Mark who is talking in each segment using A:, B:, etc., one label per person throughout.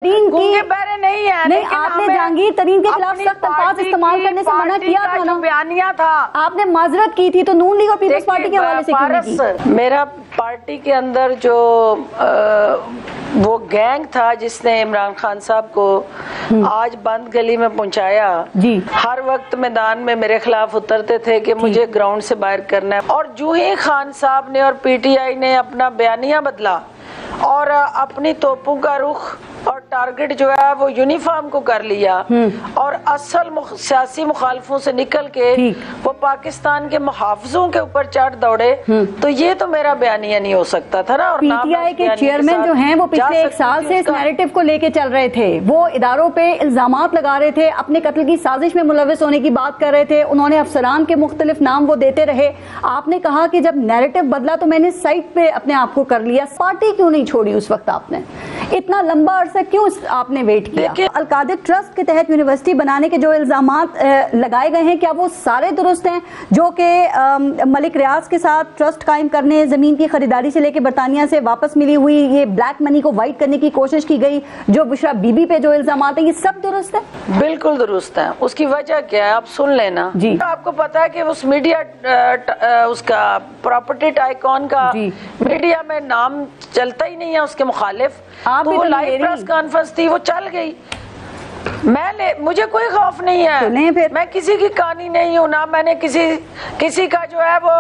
A: گونگے بہرے نہیں ہے،
B: نہیں آپ نے جہانگیر ترین کے خلاف سخت الفاظ استعمال کرنے سے منع کیا تھا نا،
A: بیانیہ تھا،
B: آپ نے معذرت کی تھی تو نون لیگ اور پیپلز پارٹی کے حوالے سے کیوں نہیں کی؟
A: میرا پارٹی کے اندر جو وہ گینگ تھا جس نے عمران خان صاحب کو آج بند گلی میں پہنچایا، ہر وقت میدان میں میرے خلاف اترتے تھے کہ مجھے گراؤنڈ سے باہر کرنا ہے، اور جو ہی خان صاحب نے اور پی ٹی آئی نے اپنا بیانیہ بدلا اور اپنی توپوں کا رخ اور ٹارگٹ جو ہے وہ یونیفارم کو کر لیا اور اصل سیاسی مخالفوں سے نکل کے وہ پاکستان کے محافظوں کے اوپر چڑھ دوڑے، تو یہ تو میرا بیانیہ نہیں ہو سکتا تھا نا۔ اور
B: پی ٹی آئی کے چیئرمین جو ہیں وہ پچھلے ایک سال سے اس نیریٹو کو لے کے چل رہے تھے، وہ اداروں پہ الزامات لگا رہے تھے، اپنے قتل کی سازش میں ملوث ہونے کی بات کر رہے تھے، انہوں نے افسران کے مختلف نام وہ دیتے رہے۔ آپ نے کہا کہ جب نیریٹو بدلا تو میں نے سائٹ پہ اپنے آپ کو کر لیا، پارٹی کیوں نہیں چھوڑی اس وقت؟ آپ نے اتنا لمبا عرصہ کیوں آپ نے ویٹ کیا؟ القادر ٹرسٹ کے تحت یونیورسٹی بنانے کے جو الزامات لگائے گئے ہیں کیا وہ سارے درست ہیں؟ جو کہ ملک ریاض کے ساتھ ٹرسٹ قائم کرنے، زمین کی خریداری سے لے کے برطانیہ سے واپس ملی ہوئی یہ بلیک منی کو وائٹ کرنے کی کوشش کی گئی، جو بشرا بی بی پہ جو الزامات ہیں، یہ سب درست ہے؟
A: بالکل درست ہے۔ اس کی وجہ کیا ہے آپ سن لینا۔ آپ کو پتا ہے کہ اس میڈیا اس کا پراپرٹی ٹائیکون کا میڈیا میں نام چلتا ہی نہیں ہے اس کے مخالف، تو وہ لائیو پریس کانفرنس تھی وہ چل گئی۔ مجھے کوئی خوف نہیں ہے، میں کسی کی کہانی نہیں ہوں، نہ میں نے کسی کا جو ہے وہ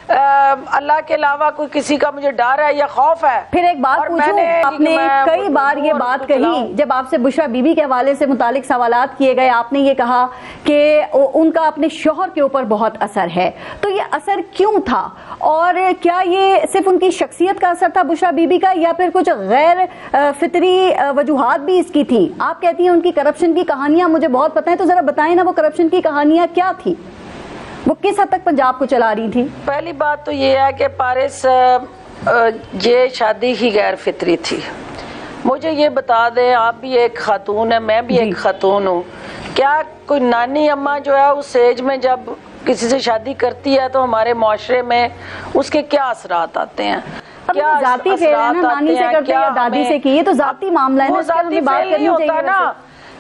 A: اللہ کے علاوہ کوئی کسی کا مجھے ڈر ہے یا خوف ہے۔
B: پھر ایک بات پوچھوں، آپ نے کئی بار یہ بات کہی جب آپ سے بشرا بی بی کے حوالے سے متعلق سوالات کیے گئے، آپ نے یہ کہا کہ ان کا اپنے شوہر کے اوپر بہت اثر ہے، تو یہ اثر کیوں تھا؟ اور کیا یہ صرف ان کی شخصیت کا اثر تھا بشرا بی بی کا، یا پھر کچھ غیر فطری وجوہات بھی اس کی تھی؟ آپ کہتی ہیں ان کی کرپشن کی کہانیاں مجھے بہت پتہ ہے، تو ذرا بتائیں نا وہ کرپشن کی کہانیاں کیا تھی، وہ کس حد تک پنجاب کو چلا رہی تھی؟
A: پہلی بات تو یہ ہے کہ پارس یہ شادی ہی غیر فطری تھی۔ مجھے یہ بتا دیں، آپ بھی ایک خاتون ہے، میں بھی ایک خاتون ہوں، کیا کوئی نانی اماں جو ہے اس ایج میں جب کسی سے شادی کرتی ہے تو ہمارے معاشرے میں اس کے کیا اثرات آتے ہیں؟
B: کیا ذاتی فیل ہے نا، نانی سے کرتے یا دادی سے کی، یہ تو ذاتی معاملہ ہے نا، اس کی بات کرنی چاہیے نا۔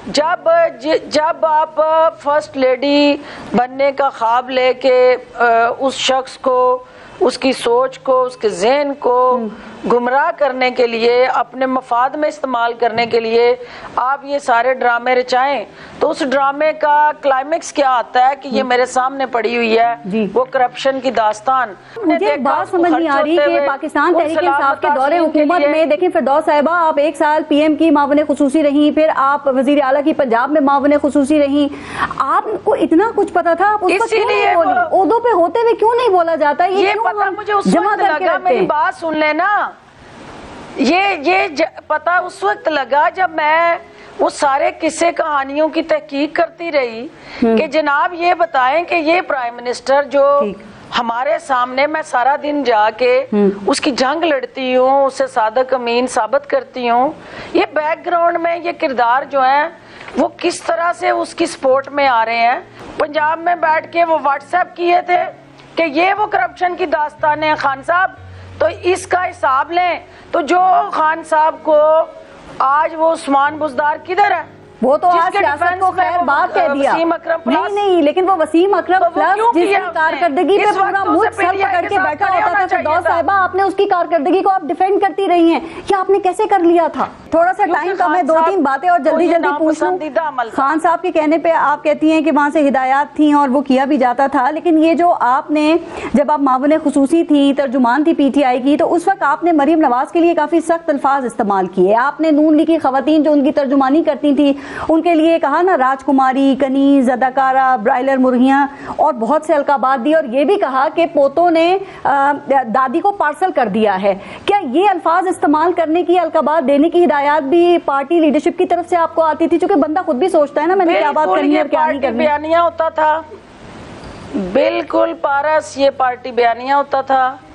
A: جب آپ فرسٹ لیڈی بننے کا خواب لے کے اس شخص کو، اس کی سوچ کو، اس کے ذہن کو گمراہ کرنے کے لیے، اپنے مفاد میں استعمال کرنے کے لیے آپ یہ سارے ڈرامے رچائیں، تو اس ڈرامے کا کلائمیکس کیا آتا ہے کہ یہ میرے سامنے پڑی ہوئی ہے وہ کرپشن کی داستان۔
B: مجھے ایک بات سمجھ نہیں آ رہی کہ پاکستان تحریک انصاف کے دور حکومت میں دیکھیں فردوس صاحبہ، آپ 1 سال پی ایم کی معاون خصوصی رہیں، پھر آپ وزیر اعلیٰ کی پنجاب میں معاون خصوصی رہیں، آپ کو اتنا کچھ پتا تھا، آپ اس پر کیوں نہیں بولی؟ اردو پہ ہوتے ہوئے کیوں نہیں بولا جاتا؟ یہ پتا مجھے اس وقت لگا، میری بات سن لینا،
A: یہ پتہ اس وقت لگا جب میں وہ سارے قصے کہانیوں کی تحقیق کرتی رہی کہ جناب یہ بتائیں کہ یہ پرائم منسٹر جو ہمارے سامنے میں سارا دن جا کے اس کی جنگ لڑتی ہوں، اسے صادق امین ثابت کرتی ہوں، یہ بیک گراؤنڈ میں یہ کردار جو ہیں وہ کس طرح سے اس کی سپورٹ میں آ رہے ہیں۔ پنجاب میں بیٹھ کے وہ واٹس ایپ کیے تھے کہ یہ وہ کرپشن کی داستان ہے خان صاحب، تو اس کا حساب لیں۔ تو جو خان صاحب کو آج وہ عثمان بزدار کدھر ہے؟
B: وہ تو آج سیاست کو خیر بات کہہ دیا، نہیں لیکن وہ وسیم اکرم پلس جس کی کارکردگی پہ پورا ملک سر پکڑ کے بیٹھا ہوتا تھا، فردوس صاحبہ آپ نے اس کی کارکردگی کو آپ ڈیفینڈ کرتی رہی ہیں، یہ آپ نے کیسے کر لیا تھا؟ تھوڑا سا ٹائم کم ہے، 2-3 باتیں اور جلدی پوچھ لوں۔ خان صاحب کے کہنے پہ آپ کہتی ہیں کہ وہاں سے ہدایات تھیں اور وہ کیا بھی جاتا تھا، لیکن یہ جو آپ نے جب آپ معاون خصوصی تھی، ترجمان تھی پی ٹی آئی کی، تو اس وقت آپ نے مریم نواز کے لیے کافی سخت الفاظ استعمال کیے، آپ نے نون لیگ کی خواتین جو ان کی ترجمانی کرتی تھی ان کے لیے کہا نا راج کماری، کنیز، اداکارہ، برائلر مرغیاں اور بہت سے القابات دی، اور یہ بھی کہا کہ پوتوں نے دادی کو پارسل کر دیا ہے۔ کیا یہ الفاظ استعمال کرنے کی، القابات دینے کی ہدایات بھی پارٹی لیڈرشپ کی طرف سے آپ کو آتی تھی؟ چونکہ بندہ خود بھی سوچتا ہے نا میں نے کیا بات کرنی ہے اور کیا نہیں کرنی۔
A: بیانیہ ہوتا تھا، بالکل پارس، یہ پارٹی بیانیہ ہوتا تھا۔